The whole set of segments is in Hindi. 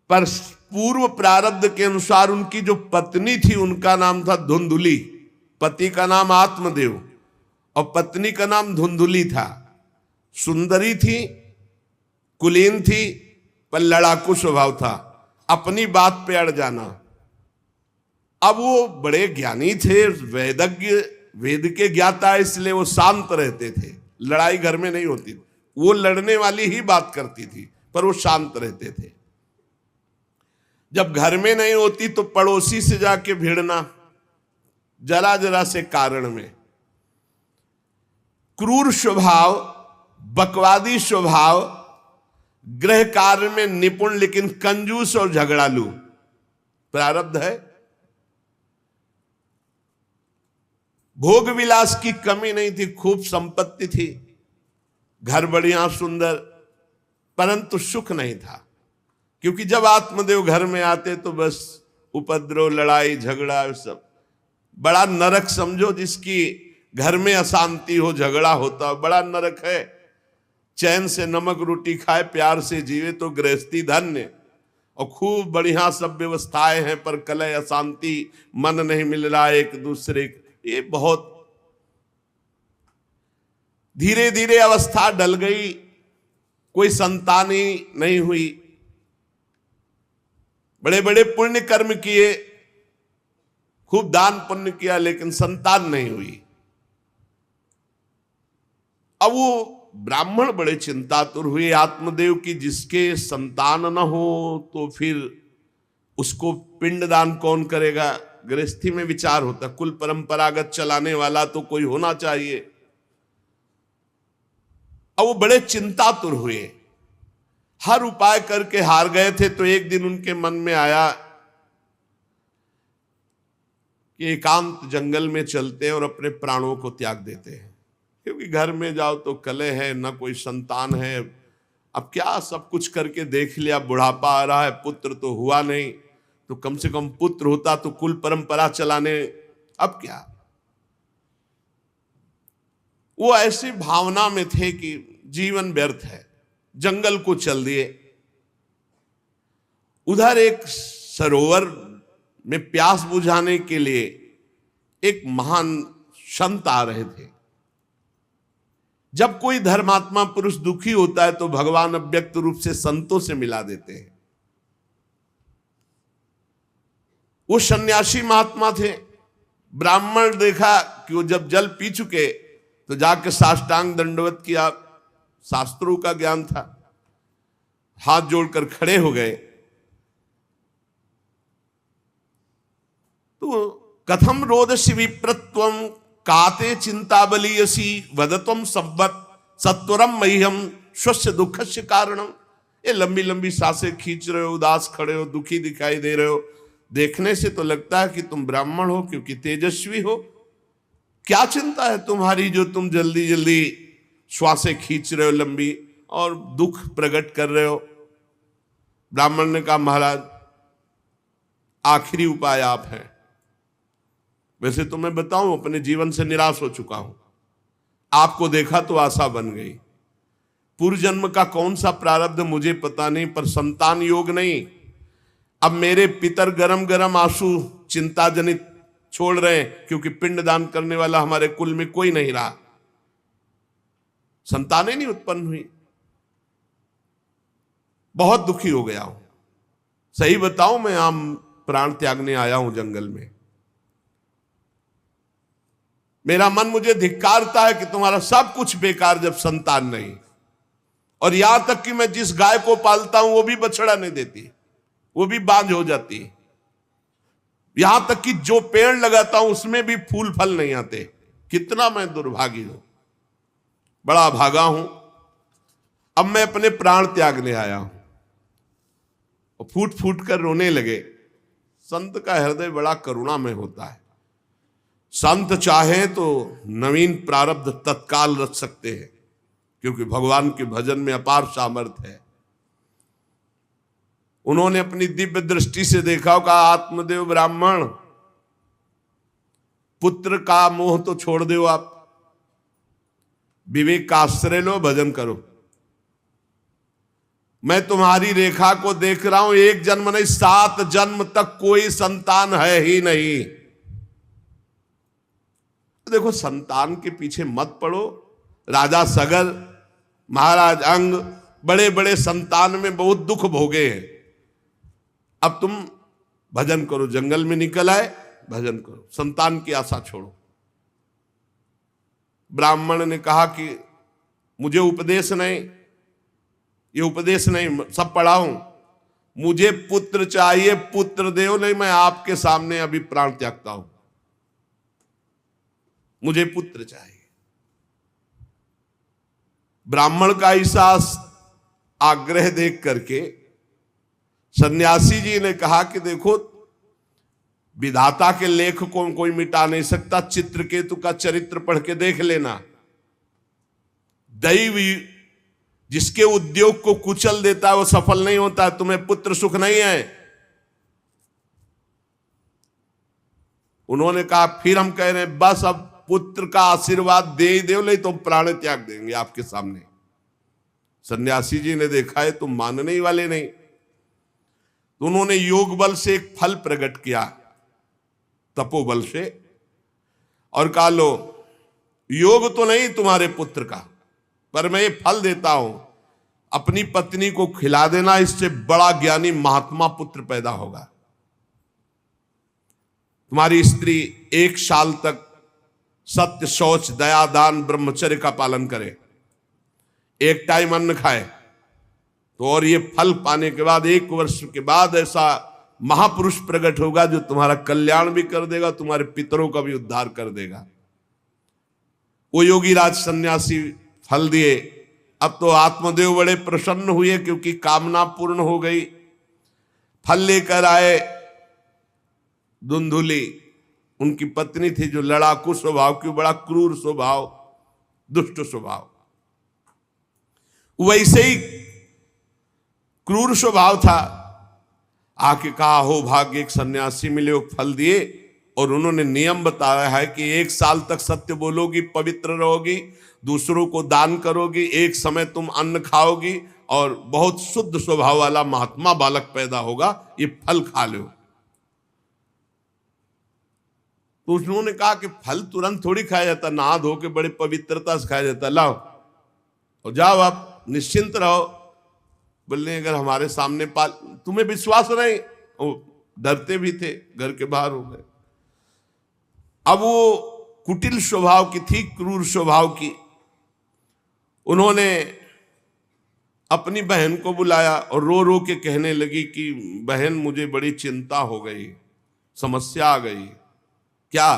पर पूर्व प्रारब्ध के अनुसार उनकी जो पत्नी थी उनका नाम था धुंधुली। पति का नाम आत्मदेव और पत्नी का नाम धुंधुली था। सुंदरी थी, कुलीन थी, पर लड़ाकू स्वभाव था, अपनी बात पे अड़ जाना। अब वो बड़े ज्ञानी थे, वेदज्ञ, वेद के ज्ञाता, इसलिए वो शांत रहते थे, लड़ाई घर में नहीं होती। वो लड़ने वाली ही बात करती थी, पर वो शांत रहते थे। जब घर में नहीं होती तो पड़ोसी से जाके भिड़ना, जरा जरा से कारण में। क्रूर स्वभाव, बकवादी स्वभाव, गृह कार्य में निपुण लेकिन कंजूस और झगड़ालू प्रारब्ध है। भोग विलास की कमी नहीं थी, खूब संपत्ति थी, घर बढ़िया सुंदर, परंतु सुख नहीं था। क्योंकि जब आत्मदेव घर में आते तो बस उपद्रव, लड़ाई झगड़ा, सब बड़ा नरक समझो। जिसकी घर में अशांति हो, झगड़ा होता, बड़ा नरक है। चैन से नमक रोटी खाए, प्यार से जीवे तो गृहस्थी धन्य। और खूब बढ़िया सब व्यवस्थाएं हैं, पर कलह, अशांति, मन नहीं मिल रहा एक दूसरे, ये बहुत धीरे धीरे अवस्था डल गई। कोई संतान ही नहीं हुई। बड़े बड़े पुण्य कर्म किए, खूब दान पुण्य किया, लेकिन संतान नहीं हुई। अब वो ब्राह्मण बड़े चिंतातुर हुए आत्मदेव की, जिसके संतान न हो तो फिर उसको पिंडदान कौन करेगा। गृहस्थी में विचार होता, कुल परंपरागत चलाने वाला तो कोई होना चाहिए। अब वो बड़े चिंतातुर हुए, हर उपाय करके हार गए थे। तो एक दिन उनके मन में आया कि एकांत जंगल में चलते हैं और अपने प्राणों को त्याग देते हैं। क्योंकि घर में जाओ तो कलह है, ना कोई संतान है। अब क्या, सब कुछ करके देख लिया, बुढ़ापा आ रहा है, पुत्र तो हुआ नहीं, तो कम से कम पुत्र होता तो कुल परंपरा चलाने, अब क्या। वो ऐसी भावना में थे कि जीवन व्यर्थ है, जंगल को चल दिए। उधर एक सरोवर में प्यास बुझाने के लिए एक महान संत आ रहे थे। जब कोई धर्मात्मा पुरुष दुखी होता है तो भगवान अव्यक्त रूप से संतों से मिला देते हैं। वो सन्यासी महात्मा थे। ब्राह्मण देखा कि वो जब जल पी चुके तो जाके साष्टांग दंडवत किया, शास्त्रों का ज्ञान था, हाथ जोड़कर खड़े हो गए। तो कथम रोदसी विप्रत्वम काते चिंता बलियसी वदत्वम सब्बत सत्वरम मह्यम स्वस्य दुखस्य कारणम। ये लंबी लंबी सांसें खींच रहे हो, उदास खड़े हो, दुखी दिखाई दे रहे हो। देखने से तो लगता है कि तुम ब्राह्मण हो, क्योंकि तेजस्वी हो। क्या चिंता है तुम्हारी जो तुम जल्दी जल्दी श्वासें खींच रहे हो लंबी और दुख प्रकट कर रहे हो। ब्राह्मण ने कहा, महाराज आखिरी उपाय आप हैं। वैसे तो मैं बताऊं, अपने जीवन से निराश हो चुका हूं। आपको देखा तो आशा बन गई। पूर्व जन्म का कौन सा प्रारब्ध मुझे पता नहीं, पर संतान योग नहीं। अब मेरे पितर गरम गरम आंसू चिंता जनित छोड़ रहे हैं, क्योंकि पिंडदान करने वाला हमारे कुल में कोई नहीं रहा, संतानें नहीं उत्पन्न हुई। बहुत दुखी हो गया हूं। सही बताऊं, मैं आम प्राण त्यागने आया हूं जंगल में। मेरा मन मुझे धिक्कारता है कि तुम्हारा सब कुछ बेकार जब संतान नहीं। और यहां तक कि मैं जिस गाय को पालता हूं वो भी बछड़ा नहीं देती, वो भी बांझ हो जाती है। यहां तक कि जो पेड़ लगाता हूं उसमें भी फूल फल नहीं आते। कितना मैं दुर्भागी हूं, बड़ा भागा हूं। अब मैं अपने प्राण त्यागने आया हूं। और फूट फूट कर रोने लगे। संत का हृदय बड़ा करुणा में होता है। संत चाहे तो नवीन प्रारब्ध तत्काल रच सकते हैं, क्योंकि भगवान के भजन में अपार सामर्थ्य है। उन्होंने अपनी दिव्य दृष्टि से देखा, कहा, आत्मदेव ब्राह्मण, पुत्र का मोह तो छोड़ दो, आप विवेक का आश्रय लो, भजन करो। मैं तुम्हारी रेखा को देख रहा हूं, एक जन्म नहीं 7 जन्म तक कोई संतान है ही नहीं। देखो, संतान के पीछे मत पड़ो। राजा सगर, महाराज अंग, बड़े बड़े संतान में बहुत दुख भोगे हैं। अब तुम भजन करो, जंगल में निकल आए, भजन करो, संतान की आशा छोड़ो। ब्राह्मण ने कहा कि मुझे उपदेश नहीं, ये उपदेश नहीं, सब पढ़ा हूं, मुझे पुत्र चाहिए, पुत्र दो, नहीं मैं आपके सामने अभी प्राण त्यागता हूं, मुझे पुत्र चाहिए। ब्राह्मण का ऐसा आग्रह देख करके सन्यासी जी ने कहा कि देखो, विधाता के लेख को कोई मिटा नहीं सकता, चित्रकेतु का चरित्र पढ़ के देख लेना। दैव जिसके उद्योग को कुचल देता है वो सफल नहीं होता। तुम्हें पुत्र सुख नहीं है। उन्होंने कहा फिर हम कह रहे हैं बस अब पुत्र का आशीर्वाद दे ही दो, नहीं तो प्राण त्याग देंगे आपके सामने। सन्यासी जी ने देखा है तुम मानने ही वाले नहीं, तो उन्होंने योग बल से एक फल प्रकट किया, तपोबल से, और कहा लो, योग तो नहीं तुम्हारे पुत्र का, पर मैं ये फल देता हूं, अपनी पत्नी को खिला देना, इससे बड़ा ज्ञानी महात्मा पुत्र पैदा होगा। तुम्हारी स्त्री 1 साल तक सत्य, शौच, दया, दान, ब्रह्मचर्य का पालन करे, एक टाइम अन्न खाए, तो और ये फल पाने के बाद 1 वर्ष के बाद ऐसा महापुरुष प्रकट होगा जो तुम्हारा कल्याण भी कर देगा, तुम्हारे पितरों का भी उद्धार कर देगा। वो योगीराज सन्यासी फल दिए। अब तो आत्मदेव बड़े प्रसन्न हुए क्योंकि कामना पूर्ण हो गई। फल लेकर आए, धुंधुली उनकी पत्नी थी जो लड़ाकू स्वभाव की, बड़ा क्रूर स्वभाव, दुष्ट स्वभाव, वैसे ही क्रूर स्वभाव था। आके कहा हो भाग्य, एक सन्यासी मिले, वो फल दिए, और उन्होंने नियम बताया है कि 1 साल तक सत्य बोलोगी, पवित्र रहोगी, दूसरों को दान करोगी, एक समय तुम अन्न खाओगी, और बहुत शुद्ध स्वभाव वाला महात्मा बालक पैदा होगा, ये फल खा लो। तो उन्होंने कहा कि फल तुरंत थोड़ी खाया जाता, नहा धो के बड़े पवित्रता से खाया जाता, लाओ और जाओ, आप निश्चिंत रहो। बोलने अगर हमारे सामने पाल, तुम्हें विश्वास नहीं, वो डरते भी थे, घर के बाहर हो गए। अब वो कुटिल स्वभाव की थी, क्रूर स्वभाव की। उन्होंने अपनी बहन को बुलाया और रो रो के कहने लगी कि बहन मुझे बड़ी चिंता हो गई, समस्या आ गई। क्या?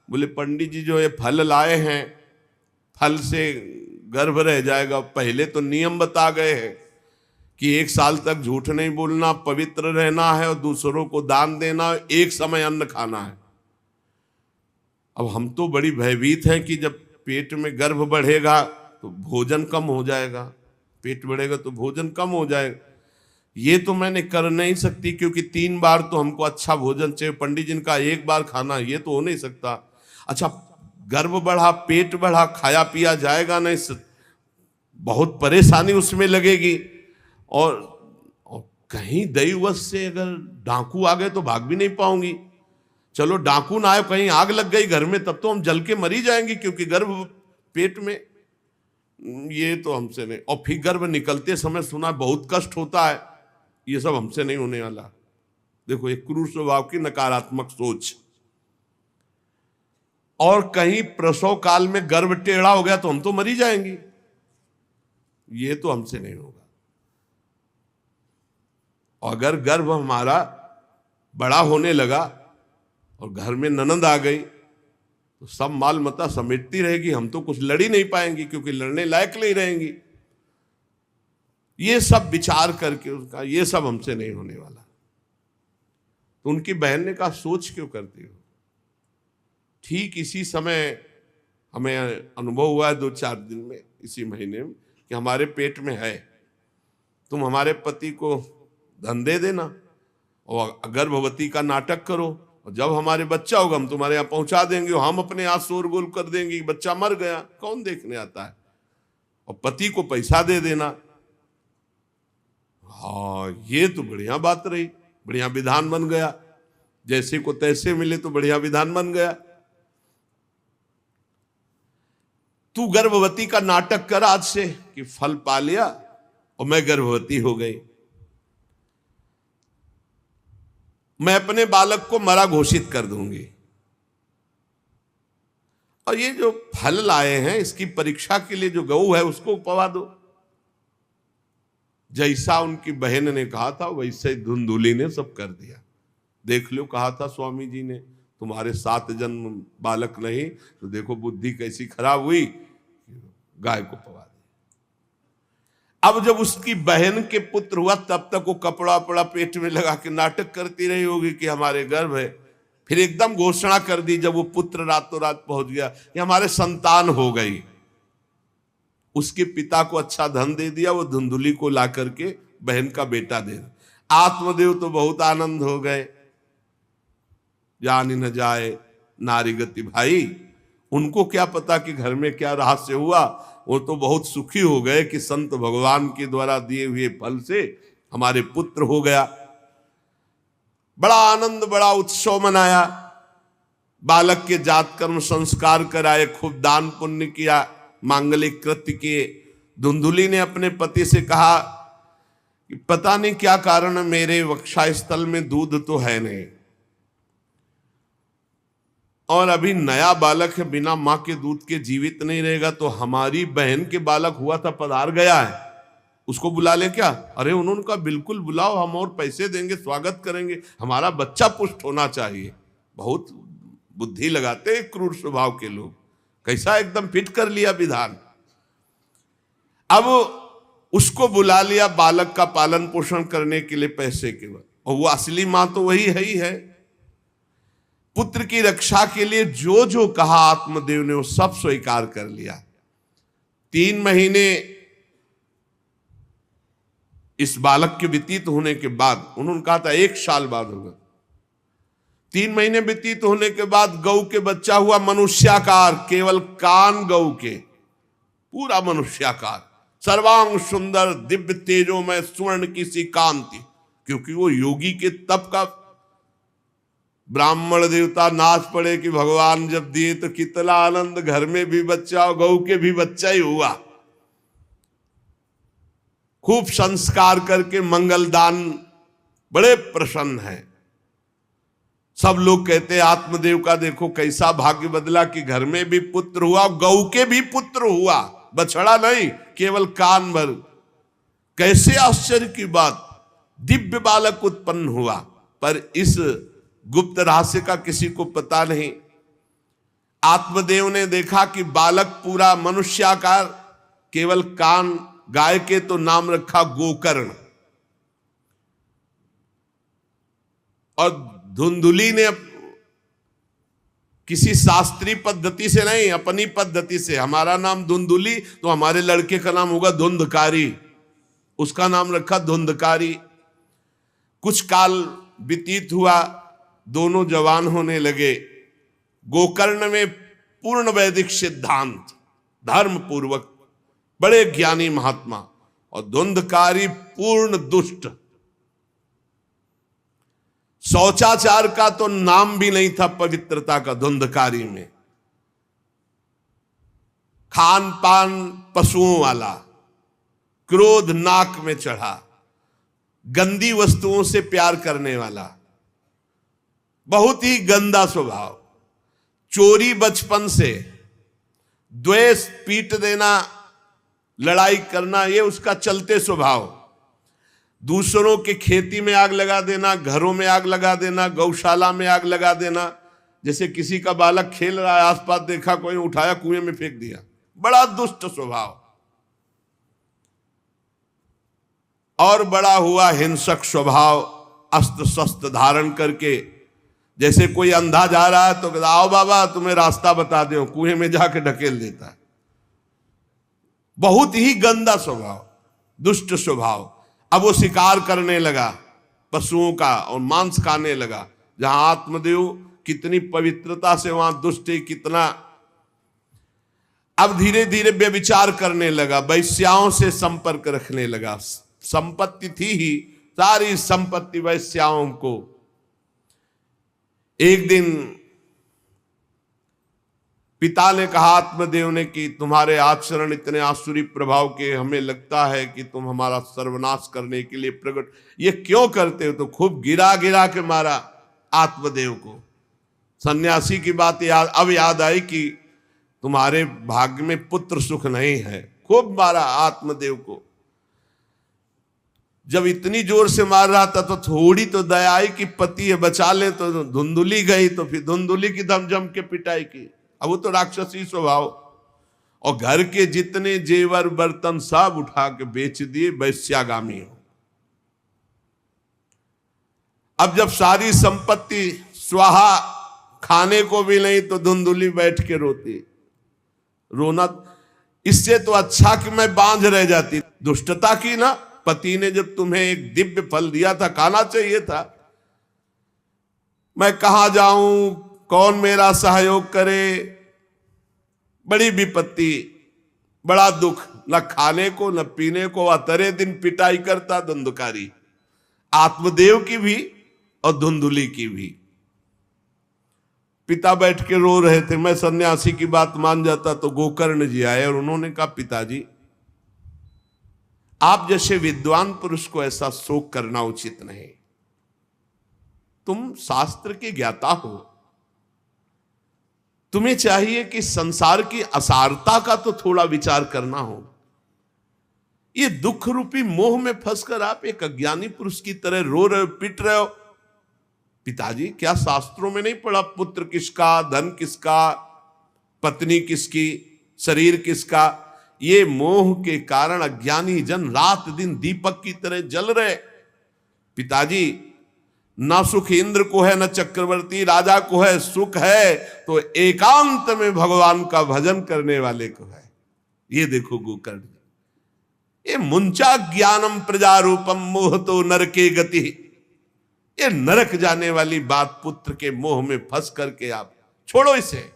बोले पंडित जी जो ये फल लाए हैं, फल से गर्भ रह जाएगा। पहले तो नियम बता गए हैं कि 1 साल तक झूठ नहीं बोलना, पवित्र रहना है, और दूसरों को दान देना, एक समय अन्न खाना है। अब हम तो बड़ी भयभीत हैं कि जब पेट में गर्भ बढ़ेगा तो भोजन कम हो जाएगा, पेट बढ़ेगा तो भोजन कम हो जाएगा। ये तो मैंने कर नहीं सकती क्योंकि 3 बार तो हमको अच्छा भोजन चाहिए, पंडित जी का 1 बार खाना, ये तो हो नहीं सकता। अच्छा, गर्भ बढ़ा, पेट बढ़ा, खाया पिया जाएगा नहीं, बहुत परेशानी उसमें लगेगी। और कहीं दैववश से अगर डाकू आ गए तो भाग भी नहीं पाऊंगी। चलो डाकू ना आए, कहीं आग लग गई घर में, तब तो हम जल के मरी जाएंगे क्योंकि गर्भ पेट में, ये तो हमसे नहीं। और फिर गर्भ निकलते समय सुना बहुत कष्ट होता है, ये सब हमसे नहीं होने वाला। देखो एक क्रूर स्वभाव की नकारात्मक सोच। और कहीं प्रसव काल में गर्भ टेढ़ा हो गया तो हम तो मरी जाएंगे, ये तो हमसे नहीं होगा। और अगर गर्भ हमारा बड़ा होने लगा और घर में ननद आ गई तो सब माल मता समेटती रहेगी, हम तो कुछ लड़ ही नहीं पाएंगे क्योंकि लड़ने लायक नहीं रहेंगी। ये सब विचार करके उसका, ये सब हमसे नहीं होने वाला। तो उनकी बहन ने कहा सोच क्यों करती हो? ठीक इसी समय हमें अनुभव हुआ है 2-4 दिन में, इसी महीने में, कि हमारे पेट में है, तुम हमारे पति को धन दे देना और गर्भवती का नाटक करो, और जब हमारे बच्चा होगा हम तुम्हारे यहाँ पहुंचा देंगे, और हम अपने यहाँ शोरगुल कर देंगे, बच्चा मर गया, कौन देखने आता है, और पति को पैसा दे देना। हाँ, ये तो बढ़िया बात रही, बढ़िया विधान बन गया, जैसे को तैसे मिले तो बढ़िया विधान बन गया। तू गर्भवती का नाटक कर आज से कि फल पा लिया और मैं गर्भवती हो गई, मैं अपने बालक को मरा घोषित कर दूंगी, और ये जो फल लाए हैं इसकी परीक्षा के लिए जो गऊ है उसको पवा दो। जैसा उनकी बहन ने कहा था वैसे धुंधुली ने सब कर दिया। देख लो, कहा था स्वामी जी ने तुम्हारे 7 जन्म बालक नहीं, तो देखो बुद्धि कैसी खराब हुई, गाय को पवा दिया। अब जब उसकी बहन के पुत्र हुआ तब तक वो कपड़ा वपड़ा पेट में लगा के नाटक करती रही होगी कि हमारे गर्भ है। फिर एकदम घोषणा कर दी जब वो पुत्र रातों रात पहुंच गया कि हमारे संतान हो गई। उसके पिता को अच्छा धन दे दिया, वो धुंधुली को ला करके बहन का बेटा दे दिया। आत्मदेव तो बहुत आनंद हो गए, जानी न जाए नारी गति भाई, उनको क्या पता कि घर में क्या रहस्य हुआ। वो तो बहुत सुखी हो गए कि संत भगवान के द्वारा दिए हुए फल से हमारे पुत्र हो गया। बड़ा आनंद, बड़ा उत्सव मनाया, बालक के जात कर्म संस्कार कराए, खूब दान पुण्य किया, मांगलिक कृत्य किए। धुंधुली ने अपने पति से कहा कि पता नहीं क्या कारण मेरे वक्षस्थल में दूध तो है नहीं, और अभी नया बालक है, बिना मां के दूध के जीवित नहीं रहेगा, तो हमारी बहन के बालक हुआ था पधार गया है, उसको बुला ले क्या? अरे उन्होंने कहा बिल्कुल बुलाओ, हम और पैसे देंगे, स्वागत करेंगे, हमारा बच्चा पुष्ट होना चाहिए। बहुत बुद्धि लगाते हैं क्रूर स्वभाव के लोग, कैसा एकदम फिट कर लिया विधान। अब उसको बुला लिया बालक का पालन पोषण करने के लिए पैसे के बाद, और वो असली मां तो वही है ही है। पुत्र की रक्षा के लिए जो जो कहा आत्मदेव ने वो सब स्वीकार कर लिया। 3 महीने इस बालक के व्यतीत होने के बाद, उन्होंने कहा था 1 साल बाद होगा, 3 महीने व्यतीत होने के बाद गौ के बच्चा हुआ मनुष्याकार, केवल कान गौ के, पूरा मनुष्याकार, सर्वांग सुंदर, दिव्य तेजों में स्वर्ण की सी कांति, क्योंकि वो योगी के तप का। ब्राह्मण देवता नाच पड़े कि भगवान जब दिए तो कितना आनंद, घर में भी बच्चा और गौ के भी बच्चा ही हुआ। खूब संस्कार करके मंगल दान, बड़े प्रसन्न हैं। सब लोग कहते हैं आत्मदेव का देखो कैसा भाग्य बदला कि घर में भी पुत्र हुआ, गौ के भी पुत्र हुआ, बछड़ा नहीं, केवल कान भर। कैसे आश्चर्य की बात, दिव्य बालक उत्पन्न हुआ। पर इस गुप्त रहस्य का किसी को पता नहीं। आत्मदेव ने देखा कि बालक पूरा मनुष्याकार, केवल कान, गाय के तो नाम रखा गोकर्ण। और धुंधुली ने किसी शास्त्रीय पद्धति से नहीं, अपनी पद्धति से, हमारा नाम धुंधुली तो हमारे लड़के का नाम होगा धुंधकारी, उसका नाम रखा धुंधकारी। कुछ काल व्यतीत हुआ, दोनों जवान होने लगे। गोकर्ण में पूर्ण वैदिक सिद्धांत, धर्म पूर्वक, बड़े ज्ञानी महात्मा, और धुंधकारी पूर्ण दुष्ट। शौचाचार का तो नाम भी नहीं था पवित्रता का धुंधकारी में। खान पान पशुओं वाला, क्रोध नाक में चढ़ा, गंदी वस्तुओं से प्यार करने वाला, बहुत ही गंदा स्वभाव। चोरी बचपन से, द्वेष, पीट देना, लड़ाई करना, ये उसका चलते स्वभाव। दूसरों के खेती में आग लगा देना, घरों में आग लगा देना, गौशाला में आग लगा देना। जैसे किसी का बालक खेल रहा है, आसपास देखा कोई, उठाया कुएं में फेंक दिया, बड़ा दुष्ट स्वभाव। और बड़ा हुआ हिंसक स्वभाव, अस्त्र शस्त्र धारण करके, जैसे कोई अंधा जा रहा है तो आओ बाबा तुम्हें रास्ता बता दो, कुएं में जाके ढकेल देता है। बहुत ही गंदा स्वभाव, दुष्ट स्वभाव। अब वो शिकार करने लगा पशुओं का और मांस खाने लगा। जहां आत्मदेव कितनी पवित्रता से, वहां दुष्ट कितना। अब धीरे धीरे व्यभिचार करने लगा, वैश्याओं से संपर्क रखने लगा, संपत्ति थी ही, सारी संपत्ति वैश्याओं को। एक दिन पिता ने कहा आत्मदेव ने कि तुम्हारे आचरण इतने आसुरी प्रभाव के, हमें लगता है कि तुम हमारा सर्वनाश करने के लिए प्रकट, ये क्यों करते हो? तो खूब गिरा गिरा के मारा आत्मदेव को। सन्यासी की बात अब याद आई कि तुम्हारे भाग्य में पुत्र सुख नहीं है, खूब मारा आत्मदेव को। जब इतनी जोर से मार रहा था तो थोड़ी तो दया आई कि पति है, बचा ले। तो धुंधुली गई, तो फिर धुंधुली की दम जम के पिटाई की। अब वो तो राक्षसी स्वभाव, और घर के जितने जेवर बर्तन सब उठा के बेच दिए, वैश्यागामी हो। अब जब सारी संपत्ति स्वाहा, खाने को भी नहीं, तो धुंधुली बैठ के रोती। रोना इससे तो अच्छा कि मैं बांझ रह जाती। दुष्टता की ना, पति ने जब तुम्हें एक दिव्य फल दिया था, खाना चाहिए था। मैं कहां जाऊं, कौन मेरा सहयोग करे? बड़ी विपत्ति, बड़ा दुख, न खाने को न पीने को। अतरे दिन पिटाई करता धुंधकारी, आत्मदेव की भी और धुंधुली की भी। पिता बैठ के रो रहे थे। मैं सन्यासी की बात मान जाता तो गोकर्ण जी आए और उन्होंने कहा, पिताजी आप जैसे विद्वान पुरुष को ऐसा शोक करना उचित नहीं। तुम शास्त्र के ज्ञाता हो, तुम्हें चाहिए कि संसार की असारता का तो थोड़ा विचार करना हो। ये दुख रूपी मोह में फंसकर आप एक अज्ञानी पुरुष की तरह रो रहे हो, पिट रहे हो। पिताजी क्या शास्त्रों में नहीं पढ़ा, पुत्र किसका, धन किसका, पत्नी किसकी, शरीर किसका? ये मोह के कारण अज्ञानी जन रात दिन दीपक की तरह जल रहे। पिताजी ना सुख इंद्र को है, न चक्रवर्ती राजा को है। सुख है तो एकांत में भगवान का भजन करने वाले को है। ये देखो गोकर्ण, ये मुंचा ज्ञानम प्रजारूपम मोह तो नरके गति। ये नरक जाने वाली बात, पुत्र के मोह में फंस करके आप छोड़ो इसे,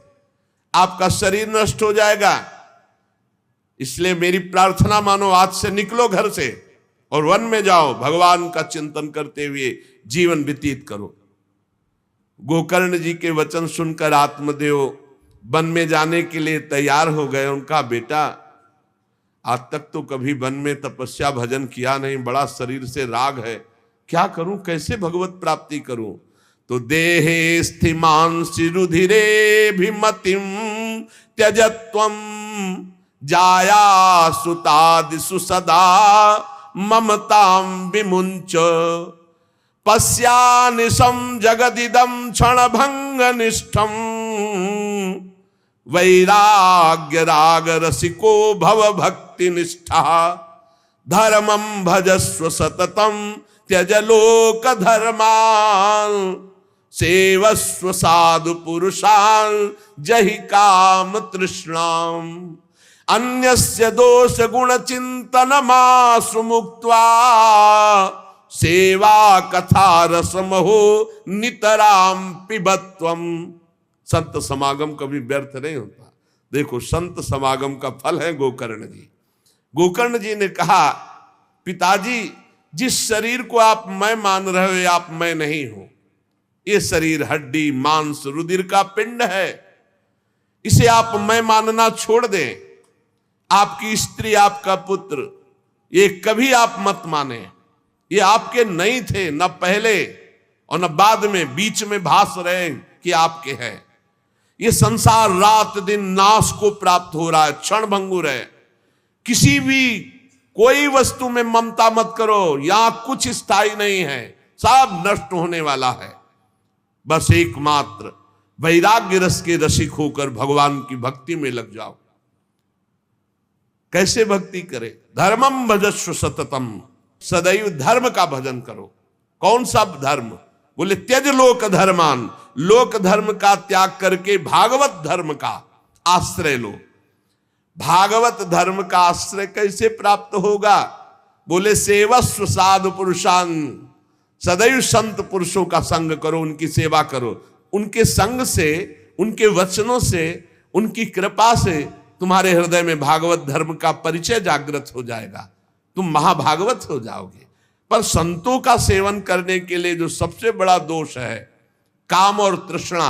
आपका शरीर नष्ट हो जाएगा। इसलिए मेरी प्रार्थना मानो, आज से निकलो घर से और वन में जाओ, भगवान का चिंतन करते हुए जीवन व्यतीत करो। गोकर्ण जी के वचन सुनकर आत्मदेव वन में जाने के लिए तैयार हो गए। उनका बेटा आज तक तो कभी वन में तपस्या भजन किया नहीं, बड़ा शरीर से राग है, क्या करूं, कैसे भगवत प्राप्ति करूं? तो देहे स्थिमान रुधिरे भिमतिम त्यजत्वम जाया सुतादिषु सदा ममतां विमुंच पश्यानिशं जगदिदं क्षणभंग निष्ठं वैराग्य राग रसिको भव भक्ति निष्ठा धर्मं भजस्व सततं त्यज लोक धर्मान् सेवस्व साधु पुरुषान् जहि काम तृष्णाम् अन्यस्य दोष गुण चिंतन मासु मुक्त्वा सेवा कथा रसमहो नितराम पिबत्वम। संत समागम कभी व्यर्थ नहीं होता। देखो संत समागम का फल है गोकर्ण जी। गोकर्ण जी ने कहा, पिताजी जिस शरीर को आप मैं मान रहे हो, आप मैं नहीं हो। ये शरीर हड्डी मांस रुधिर का पिंड है, इसे आप मैं मानना छोड़ दें। आपकी स्त्री, आपका पुत्र, ये कभी आप मत माने। ये आपके नहीं थे, न पहले और न बाद में, बीच में भास रहे कि आपके हैं। ये संसार रात दिन नाश को प्राप्त हो रहा है, क्षण भंगुर है। किसी भी कोई वस्तु में ममता मत करो, यहां कुछ स्थायी नहीं है, सब नष्ट होने वाला है। बस एकमात्र वैराग्य रस के रसिक होकर भगवान की भक्ति में लग जाओ। कैसे भक्ति करे? धर्मम भजस्व सततम, सदैव धर्म का भजन करो। कौन सा धर्म? बोले त्यज लोक धर्मान, लोक धर्म का त्याग करके भागवत धर्म का आश्रय लो। भागवत धर्म का आश्रय कैसे प्राप्त होगा? बोले सेवस्व साधु पुरुषान, सदैव संत पुरुषों का संग करो, उनकी सेवा करो। उनके संग से, उनके वचनों से, उनकी कृपा से तुम्हारे हृदय में भागवत धर्म का परिचय जागृत हो जाएगा। तुम महाभागवत हो जाओगे। पर संतों का सेवन करने के लिए जो सबसे बड़ा दोष है, काम और तृष्णा,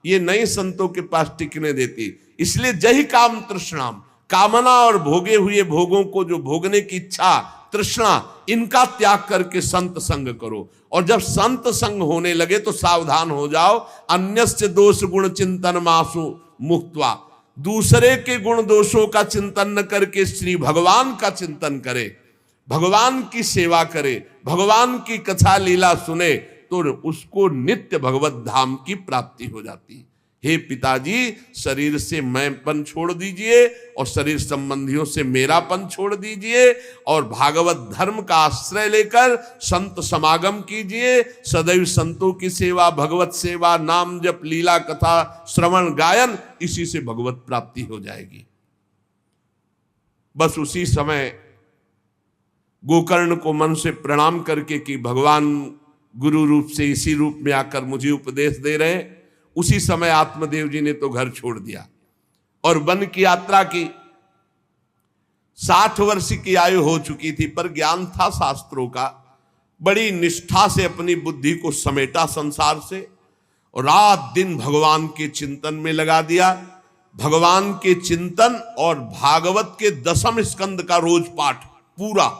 ये नई संतों के पास टिकने देती। इसलिए जही काम तृष्णाम, कामना और भोगे हुए भोगों को जो भोगने की इच्छा, तृष्णा, इनका त्याग करके संत संग करो। और जब संत संग होने लगे तो सावधान हो जाओ, अन्यस्य दोष गुण चिंतन मासु मुक्त्वा, दूसरे के गुण दोषों का चिंतन न करके श्री भगवान का चिंतन करे, भगवान की सेवा करे, भगवान की कथा लीला सुने, तो उसको नित्य भगवत धाम की प्राप्ति हो जाती। हे पिताजी, शरीर से मैंपन छोड़ दीजिए और शरीर संबंधियों से मेरापन छोड़ दीजिए और भागवत धर्म का आश्रय लेकर संत समागम कीजिए। सदैव संतों की सेवा, भगवत सेवा, नाम जप, लीला कथा श्रवण गायन, इसी से भगवत प्राप्ति हो जाएगी। बस उसी समय गोकर्ण को मन से प्रणाम करके कि भगवान गुरु रूप से इसी रूप में आकर मुझे उपदेश दे रहे हैं, उसी समय आत्मदेव जी ने तो घर छोड़ दिया और वन की यात्रा की। 60 वर्ष की आयु हो चुकी थी, पर ज्ञान था शास्त्रों का। बड़ी निष्ठा से अपनी बुद्धि को समेटा संसार से और रात दिन भगवान के चिंतन में लगा दिया। भगवान के चिंतन और भागवत के 10वें स्कंद का रोज पाठ पूरा,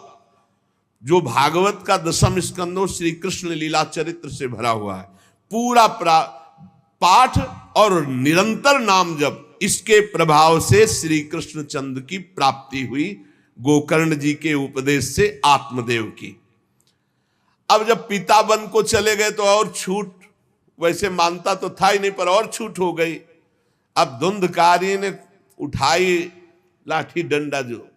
जो भागवत का 10वां स्कंद श्री कृष्ण लीला चरित्र से भरा हुआ है, पूरा पाठ और निरंतर नाम जप, इसके प्रभाव से श्री कृष्ण चंद्र की प्राप्ति हुई, गोकर्ण जी के उपदेश से आत्मदेव की। अब जब पिता बन को चले गए तो और छूट, वैसे मानता तो था ही नहीं पर और छूट हो गई। अब धुंधकारी ने उठाई लाठी डंडा, जो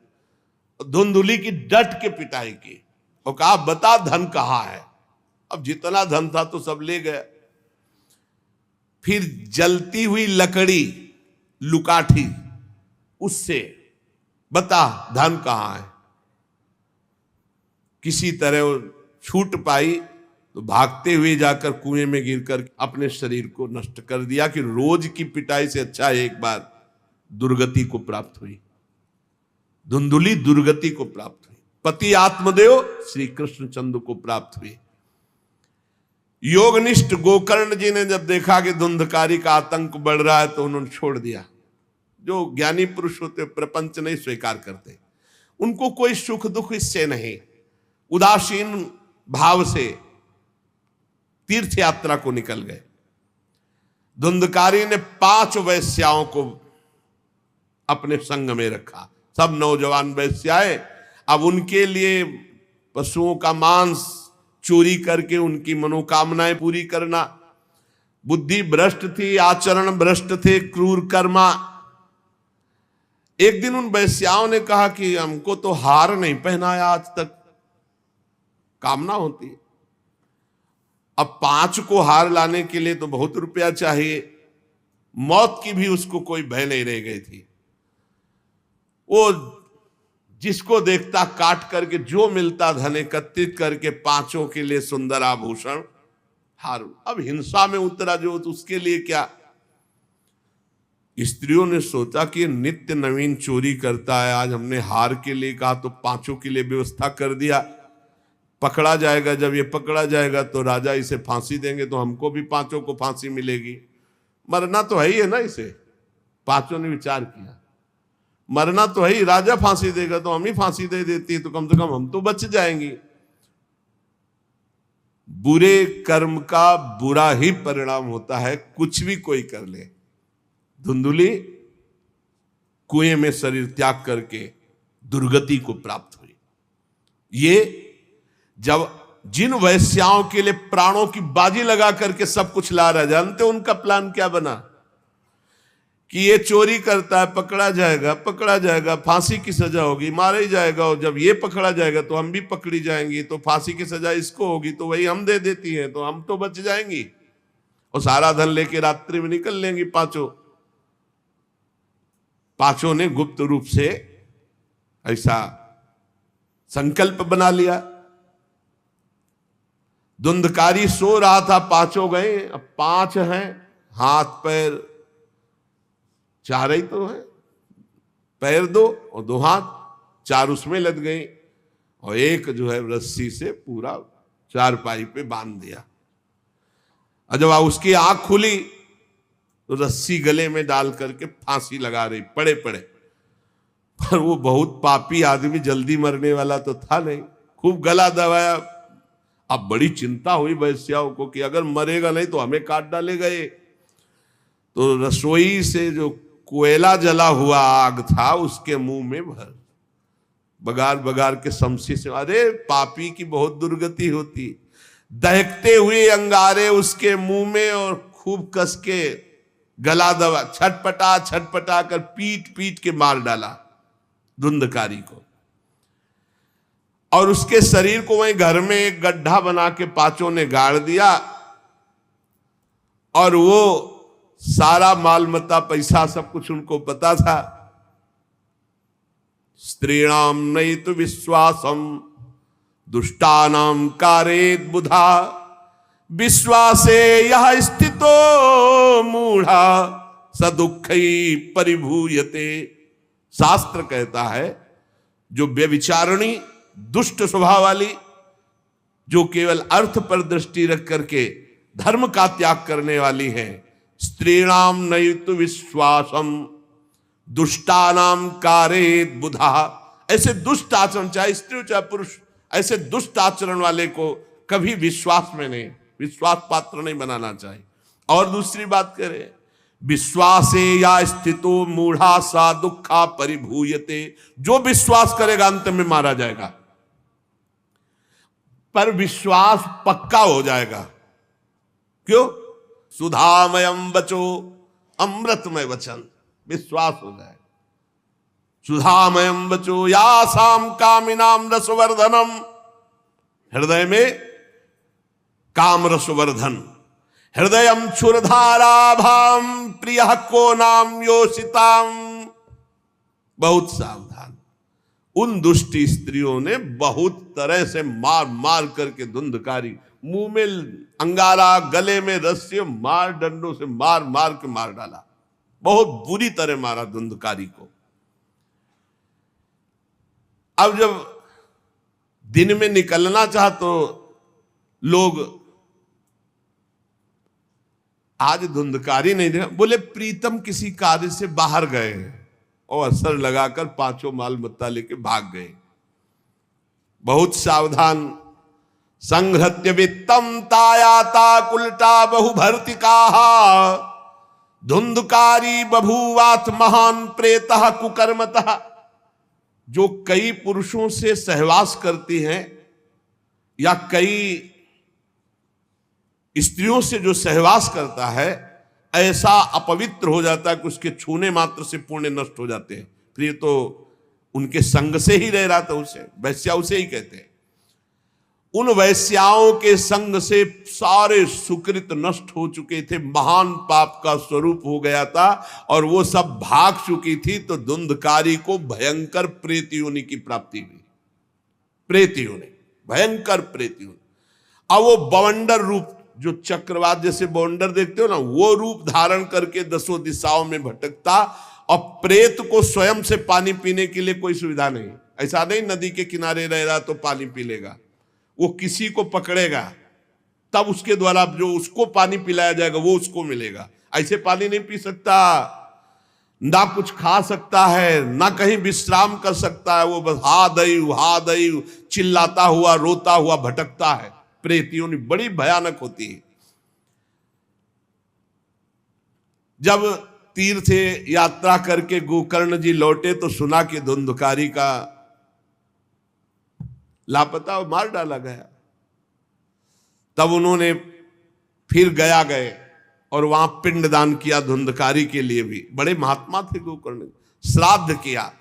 धुंधुली की डट के पिटाई की और कहा बता धन कहाँ है। अब जितना धन था तो सब ले गए। फिर जलती हुई लकड़ी लुकाठी, उससे बता धन कहाँ है। किसी तरह छूट पाई तो भागते हुए जाकर कुएं में गिरकर अपने शरीर को नष्ट कर दिया कि रोज की पिटाई से अच्छा एक बार दुर्गति को प्राप्त हुई। धुंधुली दुर्गति को प्राप्त हुई, पति आत्मदेव श्री कृष्ण चंद्र को प्राप्त हुई। योगनिष्ठ गोकर्ण जी ने जब देखा कि धुंधकारी का आतंक बढ़ रहा है तो उन्होंने छोड़ दिया। जो ज्ञानी पुरुष होते प्रपंच नहीं स्वीकार करते, उनको कोई सुख दुख इससे नहीं, उदासीन भाव से तीर्थ यात्रा को निकल गए। धुंधकारी ने 5 वैश्याओं को अपने संग में रखा, सब नौजवान वैश्याएं। अब उनके लिए पशुओं का मांस चोरी करके उनकी मनोकामनाएं पूरी करना। बुद्धि भ्रष्ट थी, आचरण भ्रष्ट थे, क्रूर कर्मा। एक दिन उन वैश्याओं ने कहा कि हमको तो हार नहीं पहनाया आज तक, कामना होती है। अब 5 को हार लाने के लिए तो बहुत रुपया चाहिए। मौत की भी उसको कोई भय नहीं रह गई थी। वो जिसको देखता काट करके जो मिलता धन एकत्रित करके 5 के लिए सुंदर आभूषण हार। अब हिंसा में उतरा जो, तो उसके लिए क्या। स्त्रियों ने सोचा कि नित्य नवीन चोरी करता है, आज हमने हार के लिए कहा तो 5 के लिए व्यवस्था कर दिया। पकड़ा जाएगा, जब ये पकड़ा जाएगा तो राजा इसे फांसी देंगे तो हमको भी 5 को फांसी मिलेगी। मरना तो है ही है ना इसे। 5 ने विचार किया मरना तो है ही, राजा फांसी देगा तो हम ही फांसी दे देती तो कम से कम हम तो बच जाएंगे। बुरे कर्म का बुरा ही परिणाम होता है, कुछ भी कोई कर ले। धुंधुली कुएं में शरीर त्याग करके दुर्गति को प्राप्त हुई। ये जब जिन वैश्याओं के लिए प्राणों की बाजी लगा करके सब कुछ ला रहा, जानते उनका प्लान क्या बना कि ये चोरी करता है, पकड़ा जाएगा, फांसी की सजा होगी, मारा ही जाएगा। और जब ये पकड़ा जाएगा तो हम भी पकड़ी जाएंगी, तो फांसी की सजा इसको होगी तो वही हम दे देती हैं, तो हम तो बच जाएंगी और सारा धन लेके रात्रि में निकल लेंगी 5। 5 ने गुप्त रूप से ऐसा संकल्प बना लिया। धुंधकारी सो रहा था, 5 गए। अब 5 हैं, हाथ पैर 4 ही तो है, पैर 2 और 2 हाथ, 4 उसमें लग गए। और एक जो है रस्सी से पूरा चारपाई पे बांध दिया। और जब उसकी आंख खुली तो रस्सी गले में डाल करके फांसी लगा रही पड़े पड़े। पर वो बहुत पापी आदमी, जल्दी मरने वाला तो था नहीं, खूब गला दबाया। अब बड़ी चिंता हुई वैश्याओं को कि अगर मरेगा नहीं तो हमें काट डालेगा ये। तो रसोई से जो कोयला जला हुआ आग था उसके मुंह में भर बगार बगार के शमशी से। अरे पापी की बहुत दुर्गति होती। दहकते हुए अंगारे उसके मुंह में और खूब कस के गला दबा, छटपटा छटपटा कर पीट पीट के मार डाला धुंधकारी को। और उसके शरीर को वहीं घर में एक गड्ढा बना के पांचों ने गाड़ दिया। और वो सारा माल मत्ता पैसा सब कुछ उनको पता था। स्त्रीणाम नैतु विश्वासम दुष्टानाम कारेत बुधा विश्वासे यह स्थितो मूढ़ा सदुखई परिभूयते। शास्त्र कहता है जो व्यभिचारिणी दुष्ट स्वभाव वाली, जो केवल अर्थ पर दृष्टि रख करके धर्म का त्याग करने वाली है, स्त्रीणाम नैतु विश्वासम दुष्टानाम कारेत बुधा। ऐसे दुष्ट आचरण, चाहे स्त्री चाहे पुरुष, ऐसे दुष्ट आचरण वाले को कभी विश्वास में नहीं, विश्वास पात्र नहीं बनाना चाहिए। और दूसरी बात करें, विश्वासे या स्थितो मूढ़ा सा दुखा परिभूयते। जो विश्वास करेगा अंत में मारा जाएगा, पर विश्वास पक्का हो जाएगा। क्यों? सुधामयम बचो अमृतमय वचन, विश्वास हो जाएगा। सुधामयम बचो या साम कामिनाम रसवर्धनम। हृदय में काम रसवर्धन, हृदयम क्षुरधाराभाम प्रिय को नाम योषिताम। बहुत सावधान। उन दुष्ट स्त्रियों ने बहुत तरह से मार मार करके धुंधकारी, मुंह में अंगारा, गले में रस्सी, मार डंडों से मार मार के मार डाला। बहुत बुरी तरह मारा धुंधकारी को। अब जब दिन में निकलना चाह तो लोग, आज धुंधकारी नहीं देखा, बोले प्रीतम किसी कार्य से बाहर गए और असर लगाकर पांचों माल मत्ता लेके भाग गए। बहुत सावधान। संहृत्य वित्तम तायाता कुलटा बहुभर्तिका धुंधकारी बभूवाथ महान प्रेतः कुकर्मतः। जो कई पुरुषों से सहवास करती हैं या कई स्त्रियों से जो सहवास करता है, ऐसा अपवित्र हो जाता है कि उसके छूने मात्र से पुण्य नष्ट हो जाते हैं। फिर तो उनके संग से ही रह रहा था, उसे वैश्या उसे ही कहते हैं। उन वैश्याओं के संग से सारे सुकृत नष्ट हो चुके थे, महान पाप का स्वरूप हो गया था और वो सब भाग चुकी थी। तो धुंधकारी को भयंकर प्रेत योनि की प्राप्ति हुई। प्रेत योनि, भयंकर प्रेत योनि। अब वो बवंडर रूप, जो चक्रवात जैसे बवंडर देखते हो ना, वो रूप धारण करके दसों दिशाओं में भटकता। और प्रेत को स्वयं से पानी पीने के लिए कोई सुविधा नहीं। ऐसा नहीं नदी के किनारे रह रहा तो पानी पी लेगा, वो किसी को पकड़ेगा तब उसके द्वारा जो उसको पानी पिलाया जाएगा वो उसको मिलेगा। ऐसे पानी नहीं पी सकता, ना कुछ खा सकता है, ना कहीं विश्राम कर सकता है। वो बस हा दई चिल्लाता हुआ, रोता हुआ भटकता है। प्रेत योनि बड़ी भयानक होती है। जब तीर्थ यात्रा करके गोकर्ण जी लौटे तो सुना कि धुंधकारी का लापता और मार डाला गया। तब उन्होंने फिर गया गए और वहां पिंडदान किया धुंधकारी के लिए भी। बड़े महात्मा थे गोकर्ण। श्राद्ध किया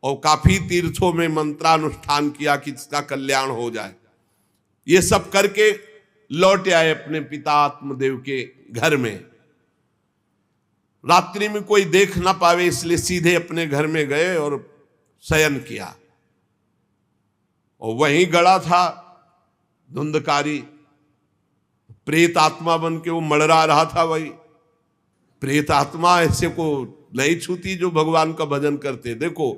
और काफी तीर्थों में मंत्रानुष्ठान किया कि इसका कल्याण हो जाए। ये सब करके लौट आए अपने पिता आत्मदेव के घर में। रात्रि में कोई देख ना पावे इसलिए सीधे अपने घर में गए और शयन किया। और वहीं गड़ा था धुंधकारी, प्रेत आत्मा बन के वो मड़रा रहा था। वही प्रेत आत्मा ऐसे को नहीं छूती जो भगवान का भजन करते। देखो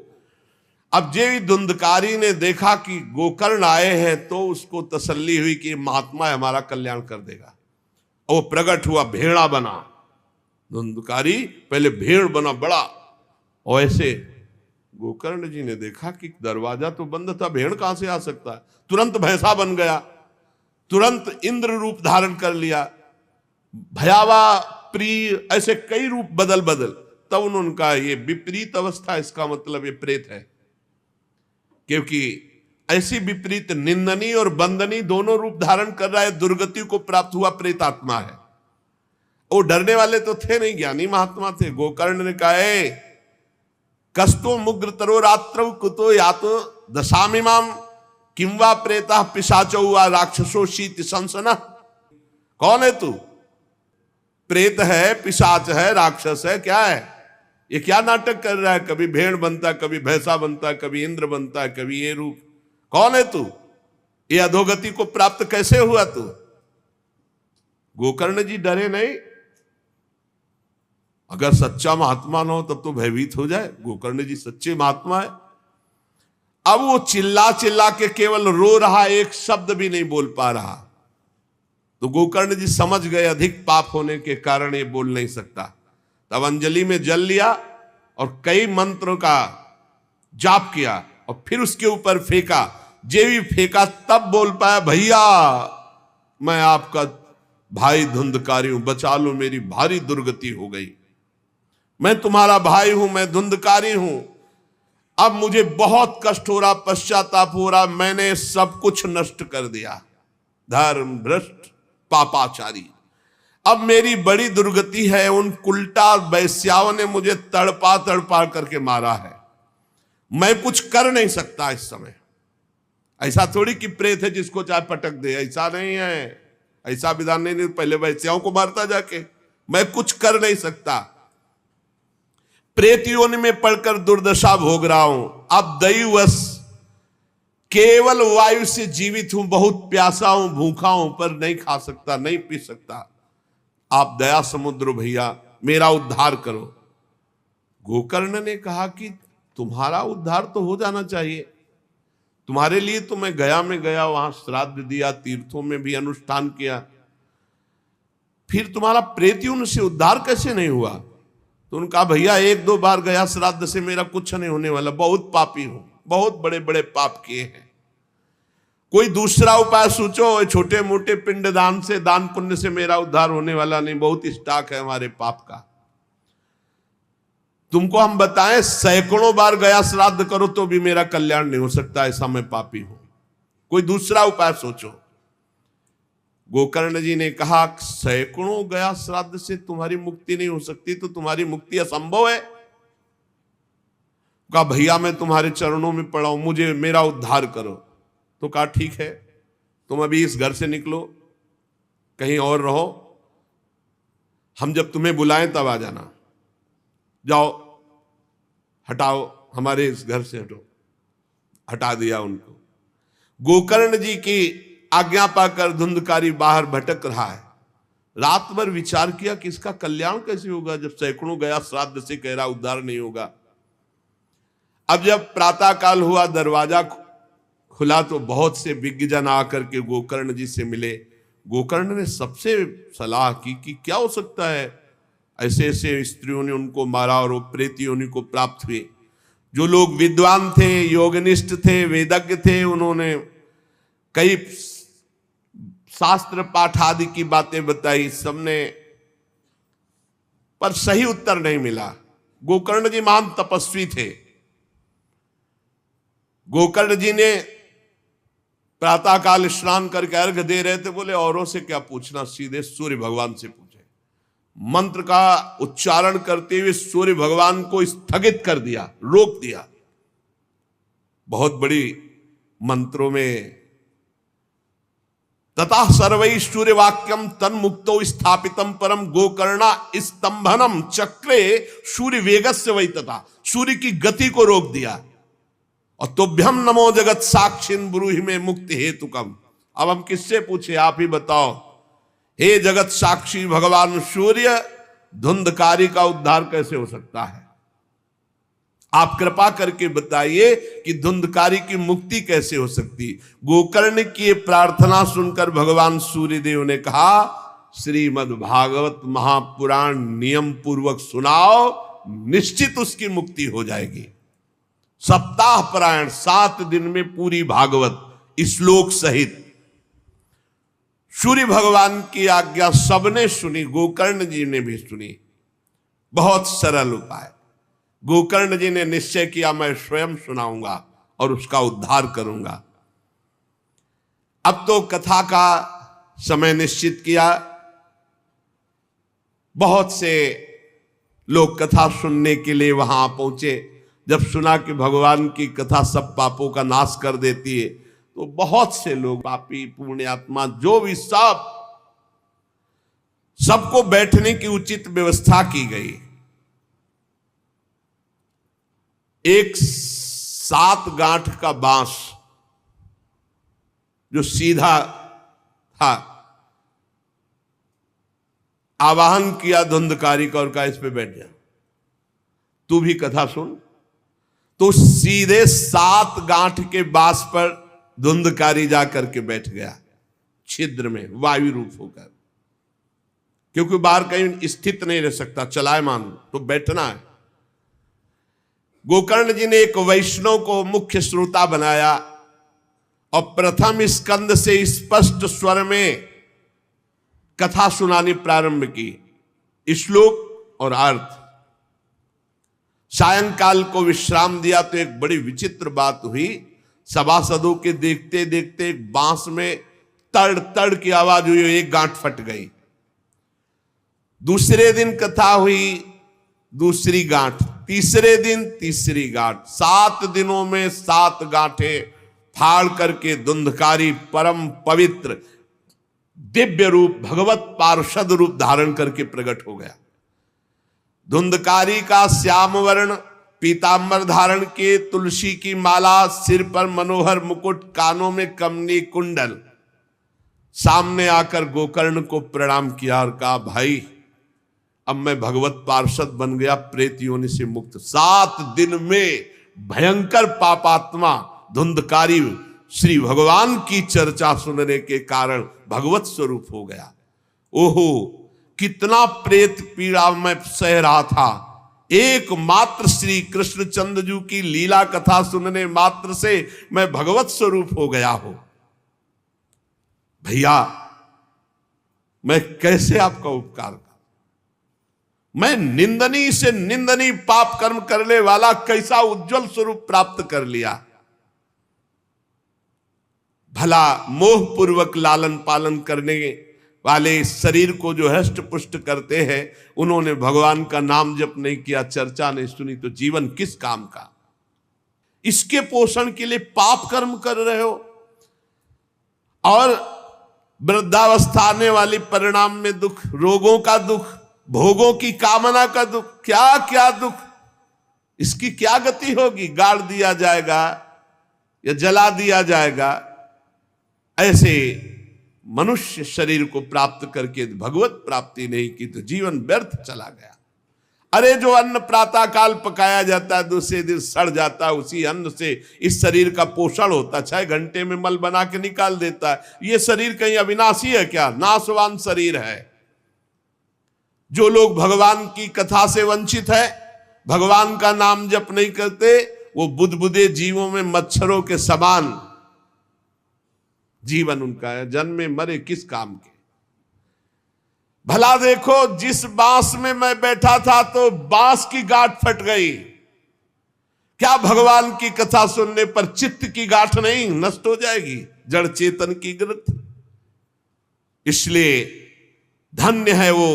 अब जेवी धुंधकारी ने देखा कि गोकर्ण आए हैं तो उसको तसल्ली हुई कि महात्मा हमारा कल्याण कर देगा। वो प्रकट हुआ, भेड़ा बना। धुंधकारी पहले भेड़ बना बड़ा, और ऐसे गोकर्ण जी ने देखा कि दरवाजा तो बंद था, भेड़ कहां से आ सकता है। तुरंत भैंसा बन गया, तुरंत इंद्र रूप धारण कर लिया, भयावा, प्रिय, ऐसे कई रूप बदल बदल। तब उन्होंने कहा ये विपरीत अवस्था, इसका मतलब ये प्रेत है, क्योंकि ऐसी विपरीत निंदनी और बंदनी दोनों रूप धारण कर रहा है, दुर्गति को प्राप्त हुआ प्रेतात्मा है। वो डरने वाले तो थे नहीं, ज्ञानी महात्मा थे। गोकर्ण ने कहा कस्तो मुग्र तरो रात्रौ कुतो यातो दशामिमाम किंवा प्रेता पिशाचो वा राक्षसो शीत संसना। कौन है तू? प्रेत है, पिशाच है, राक्षस है, क्या है ये? क्या नाटक कर रहा है? कभी भेड़ बनता है, कभी भैंसा बनता है, कभी इंद्र बनता है, कभी ये रूप। कौन है तू? ये अधोगति को प्राप्त कैसे हुआ तू? गोकर्ण जी डरे नहीं। अगर सच्चा महात्मा न हो तब तो भयभीत हो जाए। गोकर्ण जी सच्चे महात्मा है। अब वो चिल्ला चिल्ला के केवल रो रहा, एक शब्द भी नहीं बोल पा रहा। तो गोकर्ण जी समझ गए अधिक पाप होने के कारण ये बोल नहीं सकता। तब अंजलि में जल लिया और कई मंत्रों का जाप किया और फिर उसके ऊपर फेंका। जे भी फेंका तब बोल पाया, भैया मैं आपका भाई धुंधकारी हूं, बचा लो, मेरी भारी दुर्गति हो गई। मैं तुम्हारा भाई हूं, मैं धुंधकारी हूं। अब मुझे बहुत कष्ट हो रहा, पश्चाताप हो रहा, मैंने सब कुछ नष्ट कर दिया, धर्म भ्रष्ट पापाचारी। अब मेरी बड़ी दुर्गति है, उन उल्टा वैश्याओं ने मुझे तड़पा तड़पा करके मारा है, मैं कुछ कर नहीं सकता इस समय। ऐसा थोड़ी कि प्रेत है जिसको चाहे पटक दे, ऐसा नहीं है, ऐसा विधान नहीं। पहले वैश्याओं को मारता जाके, मैं कुछ कर नहीं सकता, प्रेत योनि में पड़कर दुर्दशा भोग रहा हूं। अब दैववश केवल वायु से जीवित हूं, बहुत प्यासा हूं, भूखा हूं, पर नहीं खा सकता, नहीं पी सकता। आप दया समुद्र भैया मेरा उद्धार करो। गोकर्ण ने कहा कि तुम्हारा उद्धार तो हो जाना चाहिए, तुम्हारे लिए तो मैं गया में गया, वहां श्राद्ध दिया, तीर्थों में भी अनुष्ठान किया, फिर तुम्हारा प्रेतियों से उद्धार कैसे नहीं हुआ? तो उनका भैया एक दो बार गया श्राद्ध से मेरा कुछ नहीं होने वाला, बहुत पापी हूं, बहुत बड़े बड़े पाप किए हैं, कोई दूसरा उपाय सोचो। छोटे मोटे पिंडदान से, दान पुण्य से मेरा उद्धार होने वाला नहीं, बहुत स्टॉक है हमारे पाप का। तुमको हम बताएं, सैकड़ों बार गया श्राद्ध करो तो भी मेरा कल्याण नहीं हो सकता, ऐसा मैं पापी हूं, कोई दूसरा उपाय सोचो। गोकर्ण जी ने कहा सैकड़ों गया श्राद्ध से तुम्हारी मुक्ति नहीं हो सकती, तो तुम्हारी मुक्ति असंभव है। कहा भैया मैं तुम्हारे चरणों में पड़ा हूं, मुझे मेरा उद्धार करो। तो कहा ठीक है, तुम अभी इस घर से निकलो, कहीं और रहो, हम जब तुम्हें बुलाएं तब आ जाना। जाओ, हटाओ, हमारे इस घर से हटो। हटा दिया उनको। गोकर्ण जी की आज्ञा पाकर धुंधकारी बाहर भटक रहा है। रात भर विचार किया कि इसका कल्याण कैसे होगा, जब सैकड़ों गया श्राद्ध से कह रहा उद्धार नहीं होगा। अब जब प्रातः काल हुआ, दरवाजा खुला तो बहुत से विज्ञजन आकर के गोकर्ण जी से मिले। गोकर्ण ने सबसे सलाह की कि क्या हो सकता है, ऐसे ऐसे स्त्रियों ने उनको मारा और वो प्रेत योनि को प्राप्त हुए। जो लोग विद्वान थे, योगनिष्ठ थे, वेदज्ञ थे, उन्होंने कई शास्त्र पाठ आदि की बातें बताई, सबने, पर सही उत्तर नहीं मिला। गोकर्ण जी महान तपस्वी थे। गोकर्ण जी ने प्रातः काल स्नान करके अर्घ दे रहे थे, बोले औरों से क्या पूछना, सीधे सूर्य भगवान से पूछे। मंत्र का उच्चारण करते हुए सूर्य भगवान को स्थगित कर दिया, रोक दिया। बहुत बड़ी मंत्रों में तथा सर्वै सूर्य वाक्यम तन्मुक्तो स्थापितम परम गोकर्णा स्तंभनम चक्रे सूर्य वेगस्य वै, तथा सूर्य की गति को रोक दिया। और तुभ्यम नमो जगत साक्षिन ब्रूहि में मुक्ति हेतुकम। अब हम किससे पूछे, आप ही बताओ। हे जगत साक्षी भगवान सूर्य, धुंधकारी का उद्धार कैसे हो सकता है? आप कृपा करके बताइए कि धुंधकारी की मुक्ति कैसे हो सकती। गोकर्ण की प्रार्थना सुनकर भगवान सूर्यदेव ने कहा, श्रीमद् भागवत महापुराण नियम पूर्वक सुनाओ, निश्चित उसकी मुक्ति हो जाएगी। सप्ताह पारायण 7 दिन में पूरी भागवत श्लोक सहित। सूर्य भगवान की आज्ञा सबने सुनी, गोकर्ण जी ने भी सुनी। बहुत सरल उपाय। गोकर्ण जी ने निश्चय किया, मैं स्वयं सुनाऊंगा और उसका उद्धार करूंगा। अब तो कथा का समय निश्चित किया। बहुत से लोग कथा सुनने के लिए वहां पहुंचे। जब सुना कि भगवान की कथा सब पापों का नाश कर देती है, तो बहुत से लोग, पापी पुण्यात्मा जो भी, सबको बैठने की उचित व्यवस्था की गई। एक 7 गांठ का बांस जो सीधा था, आवाहन किया धुंधकारी का और कहा, इस पे बैठ जा, तू भी कथा सुन। तो सीधे 7 गांठ के बांस पर धुंधकारी जाकर के बैठ गया, छिद्र में वायु रूप होकर, क्योंकि बाहर कहीं स्थित नहीं रह सकता, चलायमान तो बैठना है। गोकर्ण जी ने एक वैष्णव को मुख्य श्रोता बनाया और प्रथम स्कंद से स्पष्ट स्वर में कथा सुनानी प्रारंभ की, श्लोक और अर्थ। सायंकाल को विश्राम दिया तो एक बड़ी विचित्र बात हुई। सभासदों के देखते देखते एक बांस में तड़ तड़ की आवाज हुई, एक गांठ फट गई। दूसरे दिन कथा हुई, दूसरी गांठ, तीसरे दिन तीसरी गांठ, 7 दिनों में 7 गांठें फाड़ करके धुंधकारी परम पवित्र दिव्य रूप, भगवत पार्षद रूप धारण करके प्रकट हो गया। धुंधकारी का श्याम वर्ण पीतांबर धारण के, तुलसी की माला, सिर पर मनोहर मुकुट, कानों में कमनी कुंडल, सामने आकर गोकर्ण को प्रणाम किया और कहा, भाई अब मैं भगवत पार्षद बन गया, प्रेत योनि से मुक्त। 7 दिन में भयंकर पापात्मा धुंधकारी श्री भगवान की चर्चा सुनने के कारण भगवत स्वरूप हो गया। ओहो, कितना प्रेत पीड़ा मैं सह रहा था, एकमात्र श्री कृष्णचंद्र जी की लीला कथा सुनने मात्र से मैं भगवत स्वरूप हो गया हूं। भैया, मैं कैसे आपका उपकार करूं? मैं निंदनीय से निंदनीय पाप कर्म करने वाला कैसा उज्जवल स्वरूप प्राप्त कर लिया। भला मोह पूर्वक लालन पालन करने वाले शरीर को जो हष्ट पुष्ट करते हैं, उन्होंने भगवान का नाम जप नहीं किया, चर्चा नहीं सुनी, तो जीवन किस काम का? इसके पोषण के लिए पाप कर्म कर रहे हो और वृद्धावस्था आने वाली परिणाम में दुख, रोगों का दुख, भोगों की कामना का दुख, क्या क्या दुख, इसकी क्या गति होगी? गाड़ दिया जाएगा या जला दिया जाएगा। ऐसे मनुष्य शरीर को प्राप्त करके भगवत प्राप्ति नहीं की तो जीवन व्यर्थ चला गया। अरे जो अन्न प्रातः काल पकाया जाता है, दूसरे दिन सड़ जाता है, उसी अन्न से इस शरीर का पोषण होता है, 6 घंटे में मल बना के निकाल देता है। ये शरीर कहीं अविनाशी है क्या? नाशवान शरीर है। जो लोग भगवान की कथा से वंचित है, भगवान का नाम जप नहीं करते, वो बुदबुदे जीवों में मच्छरों के समान जीवन उनका है। जन्मे मरे किस काम के? भला देखो, जिस बांस में मैं बैठा था तो बांस की गांठ फट गई, क्या भगवान की कथा सुनने पर चित्त की गांठ नहीं नष्ट हो जाएगी? जड़ चेतन की ग्रंथ। इसलिए धन्य है वो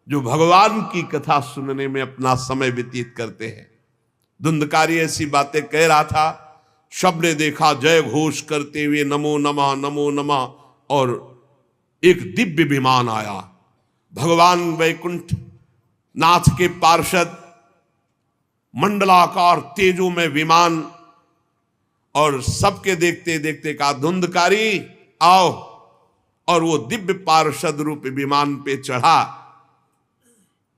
जो भगवान की कथा सुनने में अपना समय व्यतीत करते हैं। धुंधकारी ऐसी बातें कह रहा था, सबने देखा जय घोष करते हुए नमो नमः नमो नमः, और एक दिव्य विमान आया। भगवान वैकुंठ नाथ के पार्षद मंडलाकार तेजो में विमान, और सबके देखते देखते कहा, धुंधकारी आओ, और वो दिव्य पार्षद रूप विमान पे चढ़ा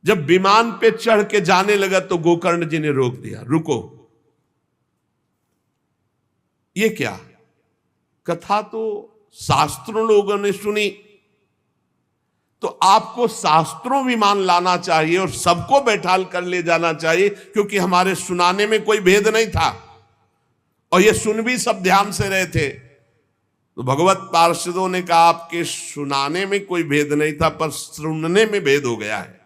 जब विमान पे चढ़ के जाने लगा तो गोकर्ण जी ने रोक दिया, रुको, ये क्या? कथा तो शास्त्रों लोगों ने सुनी, तो आपको शास्त्रों विमान लाना चाहिए और सबको बैठाल कर ले जाना चाहिए, क्योंकि हमारे सुनाने में कोई भेद नहीं था और ये सुन भी सब ध्यान से रहे थे। तो भगवत पार्षदों ने कहा आपके सुनाने में कोई भेद नहीं था, पर सुनने में भेद हो गया है,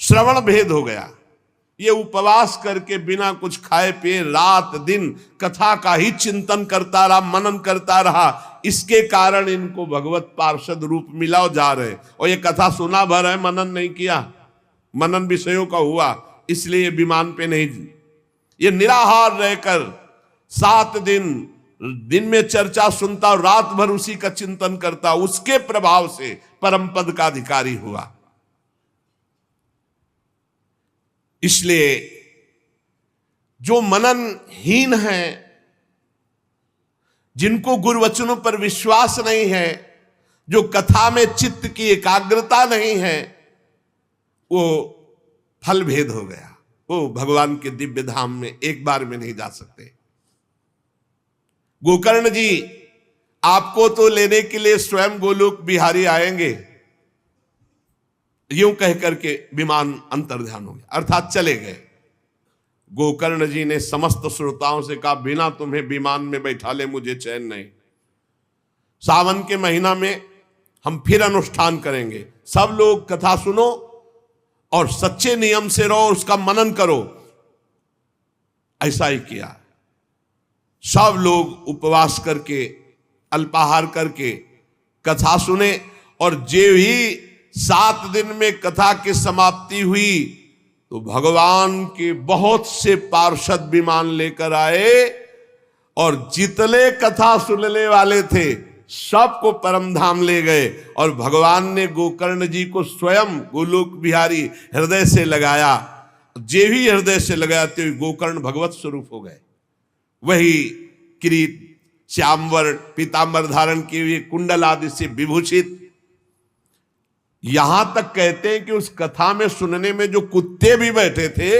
श्रवण भेद हो गया। ये उपवास करके बिना कुछ खाए पिए रात दिन कथा का ही चिंतन करता रहा, मनन करता रहा, इसके कारण इनको भगवत पार्षद रूप मिला और जा रहे। और ये कथा सुना भर है, मनन नहीं किया, मनन विषयों का हुआ, इसलिए ये विमान पे नहीं। ये निराहार रहकर 7 दिन में चर्चा सुनता और रात भर उसी का चिंतन करता, उसके प्रभाव से परम पद का अधिकारी हुआ। इसलिए जो मननहीन है, जिनको गुरुवचनों पर विश्वास नहीं है, जो कथा में चित्त की एकाग्रता नहीं है, वो फल भेद हो गया, वो भगवान के दिव्य धाम में एक बार में नहीं जा सकते। गोकर्ण जी आपको तो लेने के लिए स्वयं गोलोक बिहारी आएंगे, यूं कह करके विमान अंतर्ध्यान हो गया, अर्थात चले गए। गोकर्ण जी ने समस्त श्रोताओं से कहा बिना तुम्हें विमान में बैठा ले मुझे चैन नहीं। सावन के महीना में हम फिर अनुष्ठान करेंगे, सब लोग कथा सुनो और सच्चे नियम से रहो, उसका मनन करो। ऐसा ही किया, सब लोग उपवास करके अल्पाहार करके कथा सुने, और जे ही 7 दिन में कथा की समाप्ति हुई तो भगवान के बहुत से पार्षद विमान लेकर आए और जितने कथा सुनने वाले थे सबको परम धाम ले गए। और भगवान ने गोकर्ण जी को स्वयं गोलोक बिहारी हृदय से लगाया, जे भी हृदय से लगाते हुए गोकर्ण भगवत स्वरूप हो गए। वही किरीट श्यामवर पीतांबर धारण किए हुए, कुंडल आदि से विभूषित। यहां तक कहते हैं कि उस कथा में सुनने में जो कुत्ते भी बैठे थे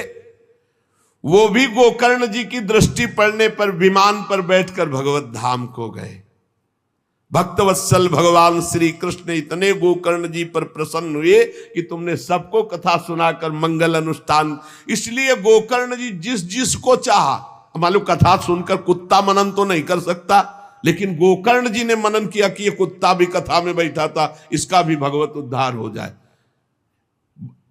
वो भी गोकर्ण जी की दृष्टि पड़ने पर विमान पर बैठकर भगवत धाम को गए। भक्तवत्सल भगवान श्री कृष्ण इतने गोकर्ण जी पर प्रसन्न हुए कि तुमने सबको कथा सुनाकर मंगल अनुष्ठान। इसलिए गोकर्ण जी जिस जिसको चाहा, मालूम कथा सुनकर कुत्ता मनन तो नहीं कर सकता, लेकिन गोकर्ण जी ने मनन किया कि ये कुत्ता भी कथा में बैठा था, इसका भी भगवत उद्धार हो जाए।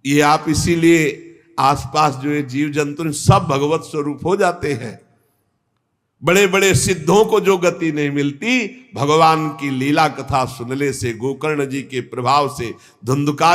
ये आप इसीलिए आसपास जो ये जीव जंतु सब भगवत स्वरूप हो जाते हैं। बड़े बड़े सिद्धों को जो गति नहीं मिलती, भगवान की लीला कथा सुनने से, गोकर्ण जी के प्रभाव से, धुंधकारी